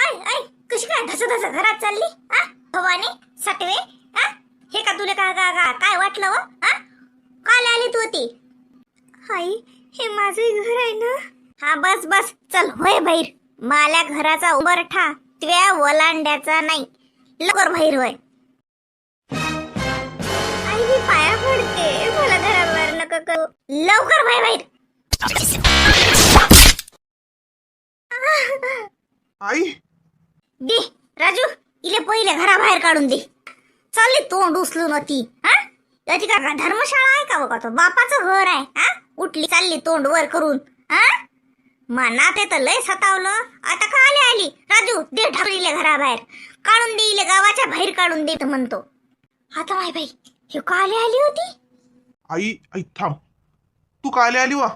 ऐ कशी काय धस घरात चालली? हा भवानी सटवे, हा हे का तुला काय वाटलं हो? हा काल आली तू ती? आई हे माझं घर आहे ना. हा बस बस चल होय बाहेर. माल्या घराचा उंबरठा त्या वलांड्याचा नाही. लवकर बाहेर होय. आई मी पाया पडते, मला घराबाहेर नका करू. लवकर बाहेर. आई दे राजू, इले पहिले घराबाहेर काढून दे. चालली तोंड उचलून होती. हा याची का धर्मशाळा आहे का बघा, तो बापाचं घर आहे. हा उठली चालली तोंड वर करून. हा मनात ते तर लय सतावलं. आता का आली राजू, दे ढकलीले घराबाहेर काढून दे. इले गावाच्या बाहेर काढून दे म्हणतो. आता माय बाई हे का आली होती? आई आई थांब, तू काले आली वा?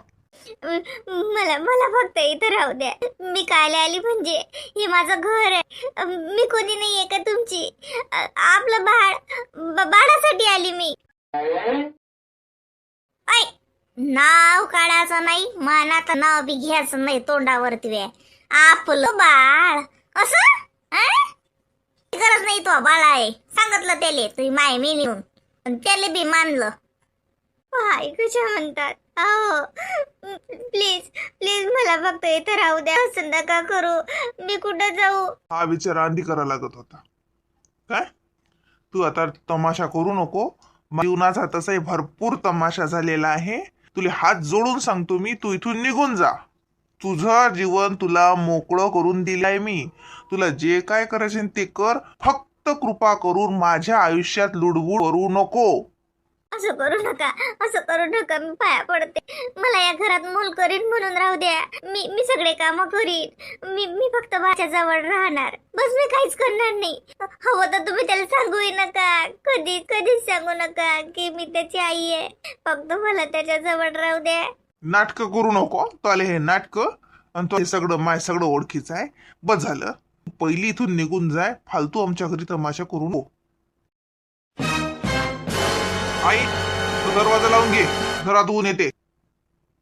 मला फक्त इथं राहू द्या. मी कायला आली म्हणजे हे माझं घर आहे. मी कोणी नाहीये का तुमची? आपलं बाळासाठी आली मी. ऐ नाव काढायचं नाही, मनात नाव बी घ्यायचं नाही तोंडावरती. वे आपलं बाळ असं गरज नाही. तो बाळ आहे सांगितलं त्याले, तुम्ही माय मी नेऊन त्याले बी मानलं. हाय कशा म्हणतात. प्लीज मला फक्त इथं राहू द्या. असं नका करू. मी कुठं जाऊ? हा विचार आधी करा लागत होता काय? तू आता तमाशा करू नको. जीवनाचा तसाही भरपूर तमाशा झालेला आहे. तुला हात जोडून सांगतो मी, तू इथून निघून जा. तुझं जीवन तुला मोकळं करून दिलंय मी. तुला जे काय करायचे ते कर, फक्त कृपा करून माझ्या आयुष्यात लुडबुड करू नको. असं करू नका. मी पाया पडते. मला या घरात मूल करीन म्हणून राहू द्या. मी सगळे काम करीन. मी फक्त माझ्या जवळ राहणार. बस मी काहीच करणार नाही. हवं तर तुम्ही त्याला सांगूही नका. कधीच सांगू नका की मी त्याची आई आहे. फक्त मला त्याच्या जवळ राहू द्या. नाटक करू नको. तो आले हे नाटक आणि तो हे सगळं ओळखीचं आहे. बस झालं. पहिली इथून निघून जाय. फालतू आमच्या घरी तमाशा करू नको. आई तू दरवाजा लावून घे, घरात ऊन येते.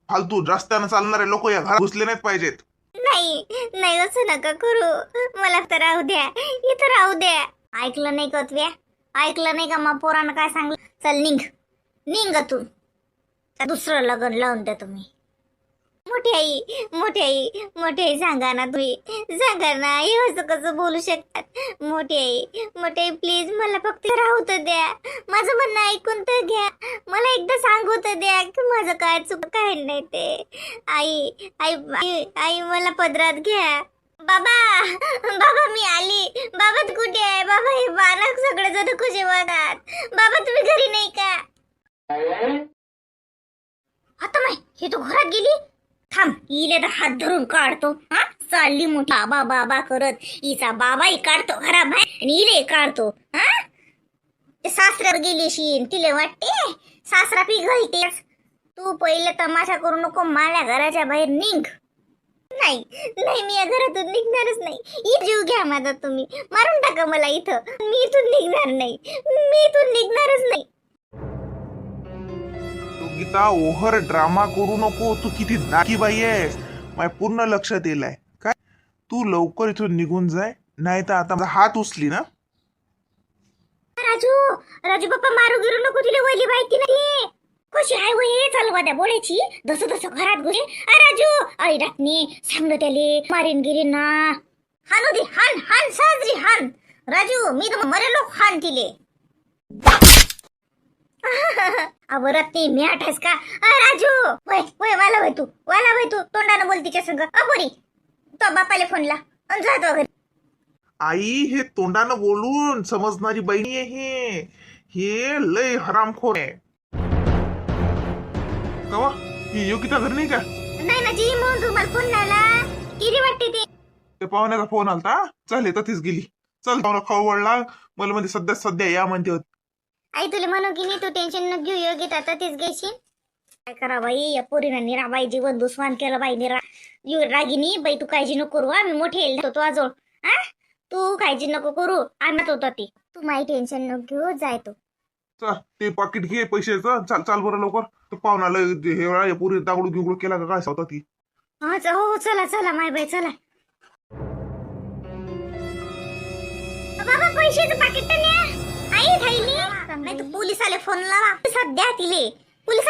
फालतू रस्त्यानं चालणारे लोक या घरात घुसले नाहीत पाहिजेत. नाही असं नका करू. मला तर राहू द्या, इथं राहू द्या. ऐकलं नाही कत्व्या? ऐकलं नाही का मग पोरानं काय सांगलं? चल निघ तू. दुसरं लग्न लावून द्या तुम्ही. मोठी आई सांगा ना तुम्ही. सांगा ना, हे असं कसं बोलू शकतात? मोठी आई प्लीज मला फक्त राहू तर द्या. माझं म्हणणं ऐकून तर घ्या. मला एकदा सांगू तर द्या की माझं काय चूक काय नाही ते. आई मला पदरात घ्या. बाबा मी आली. बाबा तू कुठे आहे? बाबा हे बालक सगळे जण खुशी वाटतात. बाबा तुम्ही घरी नाही का? आता माय हे तो घरात गेली. थांब, इले तर हात धरून काढतो. हा चालली मोठी बाबा करत. हिचा बाबाही काढतो घराबाहेर आणि इले काढतो. हा ते सासऱ्यावर गेली शीन. तिले वाटते सासरा पिघलतेस. तू पहिले तमाशा करू नको. माझ्या घराच्या बाहेर निघ. नाही मी या घरातून निघणारच नाही. ही जीव घ्या माझा तुम्ही. मारून टाका मला इथं. मी इथून निघणार नाही. मी इथून निघणारच नाही. गीता ओव्हर ड्रामा करू नको. तू किती नाकी बाई आहेस. माझ्या पूर्ण लक्षात येलाय काय? तू लवकर इथून निघून जाय, नाही तर आता माझा हात उचली ना. राजू बाप्पा मारू गिरू नको. तिला वैली माहिती नाही कशी आहे वय चालवा द्या बोलायची. दस घरात घुसे. राजू आई रातनी सांगलं त्याले मारीन गिरी ना. हानू दे. हान साजरी हान. राजू मी तर मरे लोक हान तिले. रत्नी मी आठास का? राजू वय वाला तू तोंडानं बोल तिच्या संग. अपोरी तो बापाले फोन ला जातो घरी. आई हे तोंडानं बोलून समजणारी बहिणी आहे. हे लय हरामखोर आहे. कवा ही योगिता घर नाही का? नाही ना जी, म्हणून तुम्हाला फोन लावला. किती वाटते ते पाहुण्याचा फोन आलता. चल येतातच गेली. चल खाऊ वळला. मला मध्ये सध्या या म्हणते होत. आई तुला म्हणू की नाही तू टेन्शन न घेऊ. योगिता आता तीच घेशील. काय करा बाई या पोरीनं निराबाई जीवन दुस्मान केलं बाई. रागिनी बाई तू काळजी नको करू. आम्ही मोठे येईल तो आजोळ. तू काळजी नको करू. आणत होता ती. तू माही टेन्शन नको घेऊ. जाय तू. चल ते पाकिट घे पैशाचं. चाल बरं लवकर. तो पाहुणाला हे वेळा पुरी दागडू केला का काय होता ती. हो चला माय बाई चला. पैशाचं पाकिट न्या. आई थाईली नाही तर पोलीस आले, फोन लावा. पोलिसात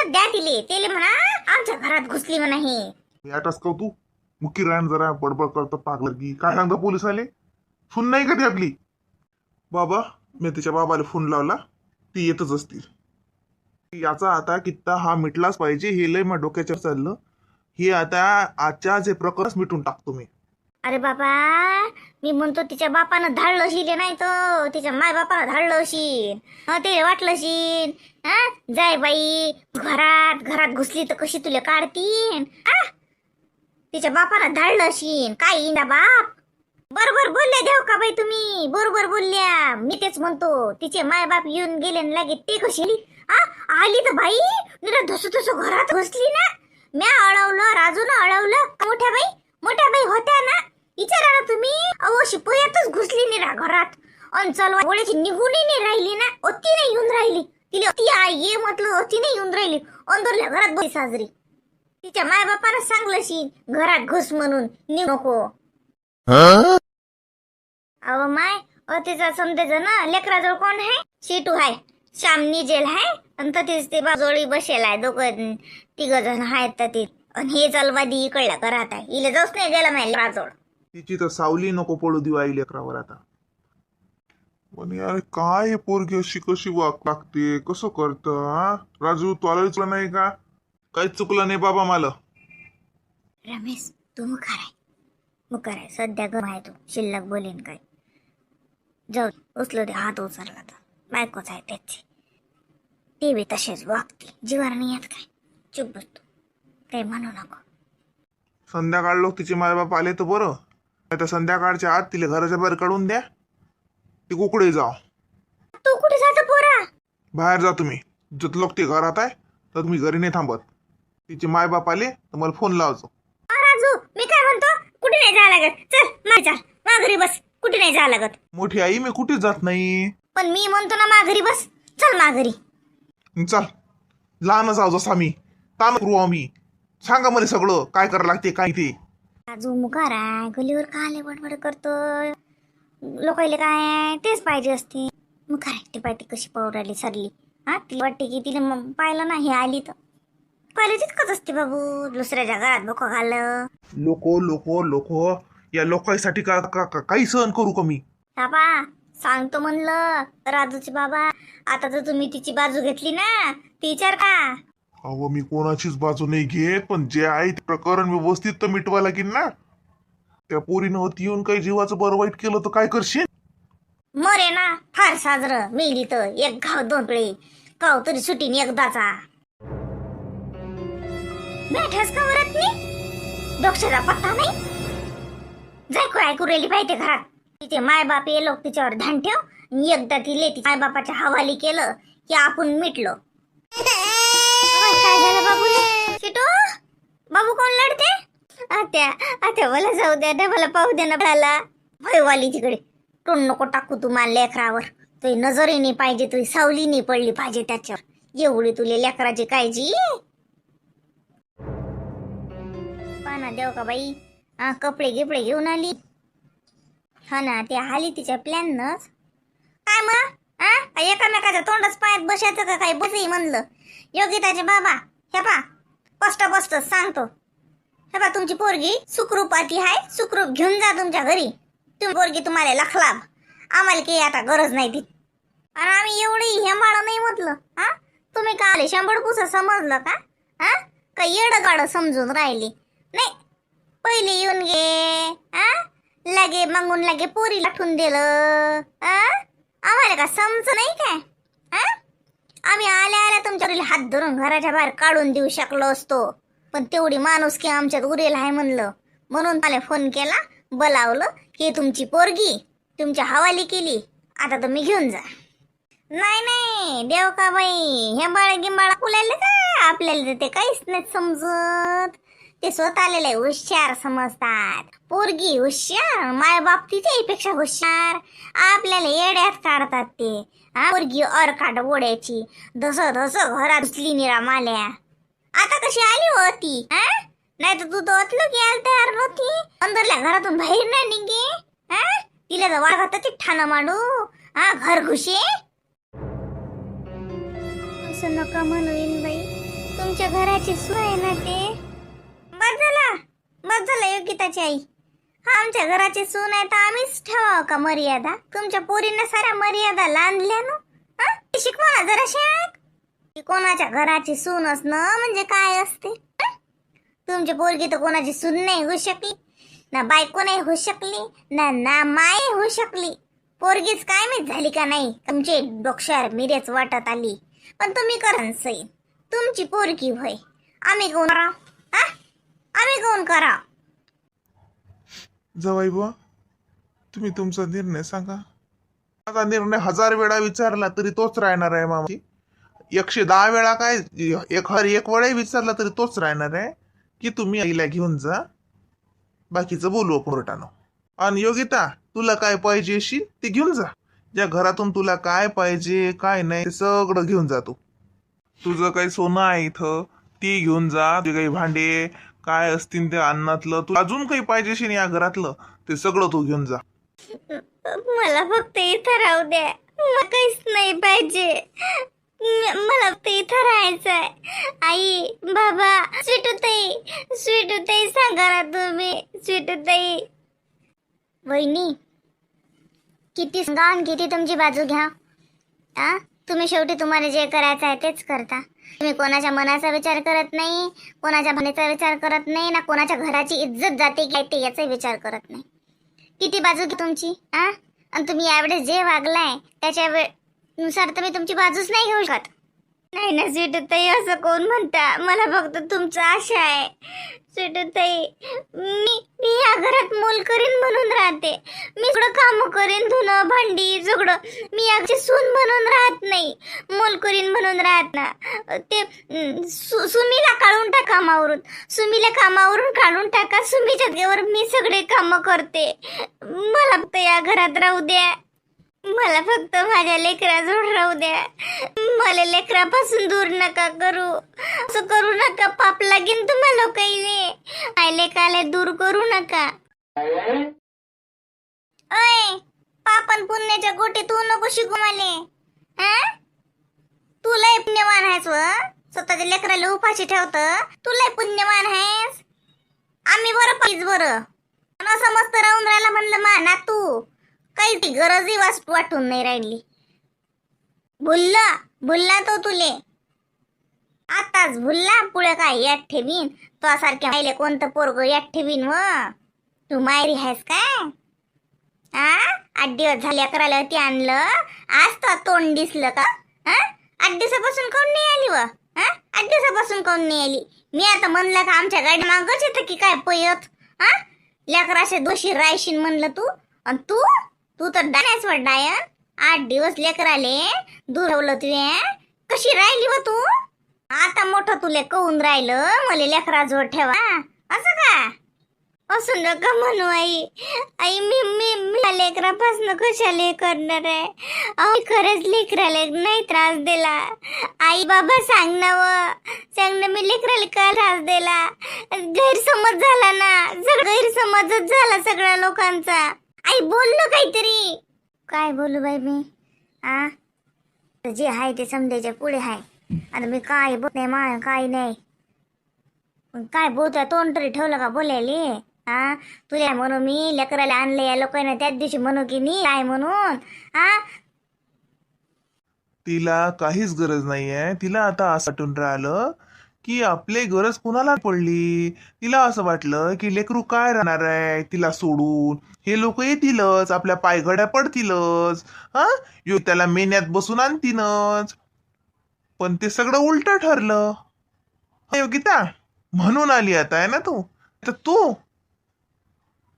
द्या तिले तेले म्हणा आमच्या घरात घुसली म्हणा. हे याटच का तू मुकी राहण जरा बडबड करतो पागल की काय सांगता पोलीस आले. सुन नाही का ती आपली. बाबा मी तिच्या बाबाला फोन लावला, ती येतच असतील. याचा आता कित्ता हा मिटलाच पाहिजे, हे लय मग डोक्याच्या चाललं. हे आता आजच्या जे प्रकरणच मिटून टाकतो मी. अरे बाबा मी म्हणतो तिच्या बापानं धाडलं शिले नाही तर तिच्या माय बापानं धाडलं शीन. ते वाटलं शीन जाय बाई घरात घुसली तर कशी तुला काढतीन. तिच्या बापानं धाडलं शीन काय इंदा बाप. बरोबर बोलल्या देव का बाई तुम्ही, बरोबर बोलल्या. मी तेच म्हणतो तिचे माय बाप येऊन गेले न लागे ते कशी आली तर बाई निरा धुसू घरात घुसली ना. म्या अळवलं राजून अळवलं. मोठ्या बाई होत्या ना, विचारा ना तुम्ही. अहो शिपोयातच घुसली निरा घरात अन चलवा गोळ्याची निघूनही नाही राहिली ना. अति नाही येऊन राहिली तिला. अति ये म्हटलं अति नाही येऊन राहिली. अंदरल्या घरात बरी साजरी. तिच्या माय बापानं सांगलं शी घरात घुस म्हणून निघ नको. अहो माय तिचा समजायचं ना. लेकराजवळ कोण आहे? शिटू आहे, शामनी जेल आहे आणि ततीच ते बाजोळी बसेल आहे. दोघं तिघ जण आहेत तती. आणि हे चलवादी इकडल्या घरात आहे. इले जाऊच नाही गेला माहिती राजोळ. तिची तर सावली नको पडू देऊ आई लेकरावर आता. पण यार काय हे पोरगी अशी कशी वाग लागते, कसं करतं. राजू तुला चुकलं नाही का? काहीच चुकलं नाही बाबा मला. रमेश तू मुखार आहे सध्या गम आहे. तू शिल्लक बोलेन काय जाऊ उचलो दे. हात उचलला तर बायकोच आहे त्याची. ते बी तसेच वागते जीवार नाही येत काय. चुप बसतो काही म्हणू नको. संध्याकाळ लोक तिचे मायबाप आले तर बरं, नाही तर संध्याकाळच्या आत तिला घराच्या बाहेर काढून द्या. ती कुकडे जाओ. तू कुठे जातो पोरा? बाहेर जा तुम्ही. जत लोक ते घरात आहे तर तुम्ही घरी नाही थांबत. तिचे मायबाप आले तर मला फोन लावतो. राजू मी काय म्हणतो, कुठे नाही जायला लागत. चल माघारी बस. कुठे नाही जायला लागत. मोठी आई मी कुठेच जात नाही. पण मी म्हणतो ना माघारी बस. चल माघारी चल. लहानच आहो जसा मी ताण करू आम्ही. सांगा मला सगळं काय करायला लागते काय ते. राजू मुखार आहे गलीवर का आले बडबड करतो. लोकायले काय तेच पाहिजे असते. मुखार आहे ती पाहिजे कशी पावराली सरली. तिला वाटते की तिला पाहिलं नाही आली तर पहिले तितकंच असते बाबू. दुसऱ्याच्या घरात बोकं घाललं. लोक या लोकांसाठी काही सहन करू का मी? बाबा सांगतो म्हणलं राजूचे बाबा. आता जर तुम्ही तिची बाजू घेतली ना ती विचार का. अहो मी कोणाचीच बाजू नाही घेत, पण जे आहे ते प्रकरण व्यवस्थित तर मिटवा लागेल ना. त्या पोरीनं होती येऊन काही जीवाचं बरं वाईट केलं तर काय करशील? मरे ना फार साजरं मेली तर एक घाव दोन वेळे गाव तरी सुटीन एकदाचा. बैठस का वरत नाही डोक्षाचा पत्ता नाही. जाय को ऐकू राहिली पाहिजे घरात. तिचे मायबाप ये लोक तिच्यावर ध्यान ठेव. एकदा तिले तिच्या मायबापाच्या हवाली केलं की आपण मिटलो. काय झालं बाबूले? शिटू बाबू कोण लढते? आत्या मला जाऊ द्या मला पाहू दे ना बाळाला. भयवाली तिकडे तोंड नको टाकू तुम्हाला लेकरावर. तुझी नजरही नाही पाहिजे, तुझी सावली नाही पडली पाहिजे त्याच्यावर. एवढी तुले लेकराची काळजी. पाना देव का बाई. कपडे गिपडे घेऊन आली. हा ना ते आली तिच्या प्लॅन नच. काय मग एकामेकाच्या तोंडच पायात बसायचं का काय बसही म्हणलं. योगिताचे बाबा हे पा स्पष्ट सांगतो. हे पा तुमची पोरगी सुखरूपाती आहे. सुखरूप घेऊन जा तुमच्या घरी. तुम्ही पोरगी तुम्हाला लखलाभ. आम्हाला काही आता गरज नाही ती. आणि आम्ही एवढी हेमाळा नाही म्हटलं. तुम्ही का आले शंभर समजलं का? काही येडं गाडं समजून राहिली नाही. पहिले येऊन गे लगे मागून लगे पोरी लाठून दिलं. आम्हाला का समज नाही काय? आम्ही आल्या तुमच्या हात धरून घराच्या बाहेर काढून देऊ शकलो असतो. पण तेवढी माणूस की आमच्यात उरेल आहे म्हणलं म्हणून मला फोन केला. बोलावलं की तुमची पोरगी तुमच्या हवाली केली. आता तुम्ही घेऊन जा. नाही देव का बाई हे बाळ गिंबाळा फुलायले का आपल्याला ते काहीच नाही समजत. ते स्वतःला हुशार समजतात. पोरगी हुशार माय बाप तिच्यापेक्षा हुशार. आपल्याला येड्यात काढतात ते. पोरगी काढ ओढ्याची धस घरात घुसली निरा माल्या. आता कशी आली होती? नाही तर तू तर अतलो की यायला तयार नव्हती. अंदरल्या घरातून बाहेर नाही निघे. तिला तर वाघात ठाणं मांडू हा घर घुशी. असं नका म्हणून बाई, तुमच्या घराची सून आहे ना ते. बस झाला योगिताची आई. हा आमच्या घराची सून आहे तर आम्हीच ठेवावं का मर्यादा? तुमच्या पोरीने साऱ्या मर्यादा लांडल्या ना. हा शिकवा ना जरा शाळेत. कोणाच्या घराची सून असणं म्हणजे काय असते? तुमची पोरगी तर कोणाची सून नाही होऊ शकली, ना बायको नाही होऊ शकली, ना माय होऊ शकली. पोरगीच काय माहित झाली का नाही? तुमचे डोक्यावर मिरेच वाटत आली. पण तुम्ही करा सई, तुमची पोरगी होय. आम्ही कोण करा? हा आम्ही कोण करा? जवाई बुवा, तुम्ही तुमचा निर्णय सांगा. माझा निर्णय 1000 वेळा विचारला तरी तोच राहणार आहे मामाजी. 110 वेळा काय, एक वेळाही विचारला तरी तोच राहणार आहे की तुम्ही आईला घेऊन जा. बाकीचं बोलू आपण कोर्टानं. आणि योगिता, तुला काय पाहिजे असेल ते घेऊन जा. ज्या घरातून तुला काय पाहिजे काय नाही ते सगळं घेऊन जा. तुझं काही सोनं आहे इथं ती घेऊन जा. तुझे काही भांडे काय असतील ते अन्नातलं, तू अजून काही पाहिजे असेल या घरातलं ते सगळं तू घेऊन जा. मला फक्त इथं राहू द्या. मला काहीच नाही पाहिजे. मला फक्त इथं राहायचंय. आई बाबा, स्वीटूताई सांगा ना तुम्ही. स्वीटूताई वहिनी, किती सांगा आणि किती तुमची बाजू घ्या. आ तुम्ही शेवटी तुम्हाला जे करायचं आहे तेच करता. तुम्ही कोणाच्या मनाचा विचार करत नाही, कोणाच्या भावनेचा विचार करत नाही, ना कोणाच्या घराची इज्जत जाते की ते याचा विचार करत नाही. किती बाजू घ्या तुमची? आणि तुम्ही यावेळेस जे वागलाय त्याच्या नुसार तुम्ही तुमची बाजूच नाही घेऊ शकत. नाही ना स्वीटूताई, असं कोण म्हणता? मला फक्त तुमचं आशा आहे. स्वीटूताई, मी या घरात मोल करीन म्हणून राहते. मी सगळं काम करीन, धुणं भांडी सगळं. मी याची सून म्हणून राहत नाही, मोल करीन म्हणून राहत ना. ते सुमीला काढून टाका कामावरून. सुमीला कामावरून काढून टाका. सुमीच्या जागेवर मी सगळे काम करते. मला फक्त या घरात राहू द्या. मला फक्त माझ्या लेकराजवळ राहू द्या. मला लेकरापासून दूर नका करू. असं करू नका, पाप लागेल तुम्हाला काही. आय लेकाले दूर करू नका. अय पापन पुण्याच्या गोटी तू नको शिकू मले. तू लय पुण्यवान आहेस व स्वतःच्या लेकराला उपाशी ठेवत. तू लय पुण्यवान आहेस. आम्ही बरं पाहिजे बरं. असं मस्त राहून राहिला म्हणलं मा ना तू काही गरजही वाटून नाही राहिली. भुलला तो तुले. आताच भुलला, पुढे काय यात ठेवीन. तो सारखे माहिले कोणतं पोरग यात ठेवीन व तू मायरी आहेस काय? 8 दिवस झाले करायला ती आणलं, आज तर तोंड दिसलं का? 8 दिवसापासून कोण नाही आली व? 8 दिवसापासून कोण नाही आली? मी आता म्हणलं का आमच्या गाडी मागच येतं की काय पयत? लेकराशे दोषी रायशीन म्हणलं तू. आणि तू तर डायस वर डायन. 8 दिवस लेकराले दूर ठेवलं तुझे. कशी राहिली व तू? आता मोठं तुले कहून राहिलं मला लेकराजवळ ठेवा, असं का? असं नका म्हणू आई. आई मी लेकरापासून कशाला करणार आहे? खरंच लेकराला नाही त्रास दिला. आई बाबा सांग ना मी लेकराला काय त्रास दिला? गैरसमज झाला ना, गैरसमजच झाला सगळ्या लोकांचा. आई बोल ना काहीतरी. काय बोलू बाई मी? जे आहे ते समजायच्या पुढे आहे. आता मी काय बोलत नाही, काय नाही. काय बोलतोय? तोंड तरी ठेवलं का बोलायले? तुला म्हणू मी लेकराला आणलं या लोकांना त्याच दिवशी म्हणू की मी काय म्हणून? तिला काहीच गरज नाहीये. तिला आता असं वाटून राहिलं की आपली गरज कुणाला पडली. तिला असं वाटलं की लेकरू काय राहणार आहे तिला सोडून. हे लोक येतीलच, आपल्या पायघड्या पडतीलच. त्याला मेन्यात बसून आणतीनच. पण ते सगळं उलट ठरलं. योगिता म्हणून आली आता आहे ना तू. तर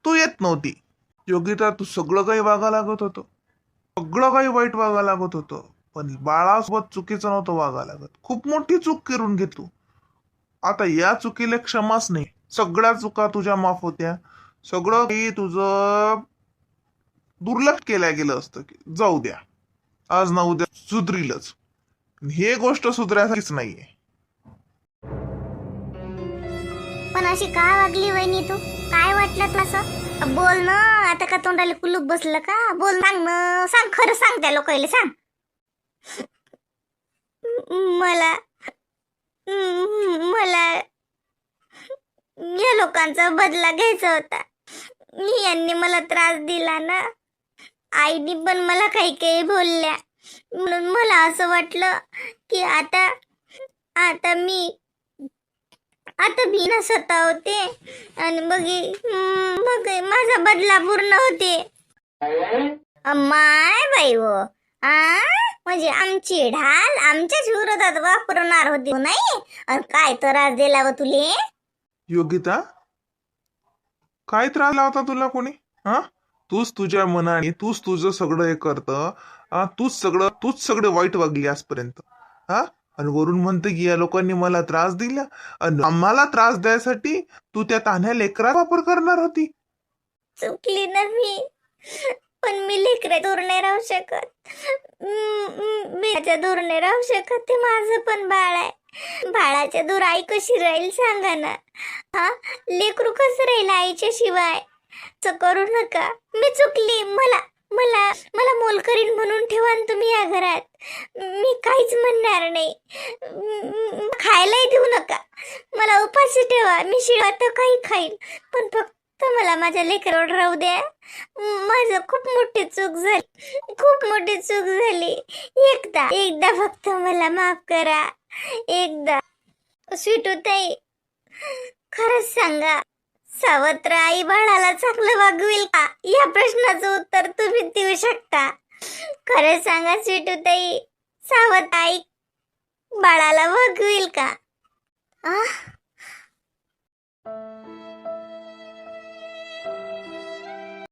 तू येत नव्हती योगिता. तू सगळं काही वागा लागत होतं, सगळं काही वाईट वागा लागत होतं. पण बाळासोबत चुकीचं नव्हतं वागा लागत. खूप मोठी चूक करून घे तू. आता या चुकीला क्षमाच नाही. सगळ्या चुका तुझ्या माफ होत्या. सगळं काही तुझं दुर्लक्ष केल्या गेलं असतं की जाऊ द्या, आज ना उद्या सुधरीलच. हे गोष्ट सुधरायसाठीच नाहीये. पण अशी का वागली वहिनी तू? काय वाटलं तुला असं? बोल ना, आता का तोंडाला कुलूप बसलं का? बोल, सांग ना, सांग, खरं सांग, त्या लोकांना सांग. मला मला या लोकांचा बदला घ्यायचा होता. यांनी मला त्रास दिला ना, आईनी पण मला काही काही बोलल्या, म्हणून मला असं वाटलं की आता मी ना स्वतःवते आणि मग माझा बदला पूर्ण होते. माय बाई हो, म्हणजे आमची ढाल आमच्याच विरोधात वापरणार होती नाही? आणि काय त्रास दिला व तुले? योगिता, काय त्रास लावता तुला कोणी? हा, तूच तुझ्या मनाने तूच तुझं सगळं हे करतं. तूच सगळे वाईट वागली आजपर्यंत. हा, आणि वरून म्हणते की या लोकांनी मला त्रास दिला, आणि आम्हाला त्रास द्यायसाठी तू त्या तान्ह्या लेकरा वापर करणार होती. चुकली ना मी, पण मी लेकरा दूर नाही राहू शकत. मी त्याच्या दूर नाही राहू शकत. ते माझं पण बाळ आहे. बाळाच्या दूर आई कशी राहील सांगा ना? हा, लेकरू कसं राहील आईच्या शिवाय? असं करू नका. मी चुकली. मला मला मला मोलकरीण म्हणून ठेवा ना तुम्ही या घरात. मी काहीच म्हणणार नाही. खायलाही देऊ नका. मला उपाशी ठेवा. मी शिळा तर काही खाईन, पण फक्त मला माझ्या लेकरावर राहू द्या. माझं खूप मोठी चूक झाली. एकदा फक्त मला माफ करा. एकदा. स्वीटूताई, खरंच सांगा, सावत्र आई बाळाला चांगलं वागवेल का? या प्रश्नाचं उत्तर तुम्ही देऊ शकता. खरंच सांगा स्वीटूताई, सावत्र आई बाळाला वागवेल का?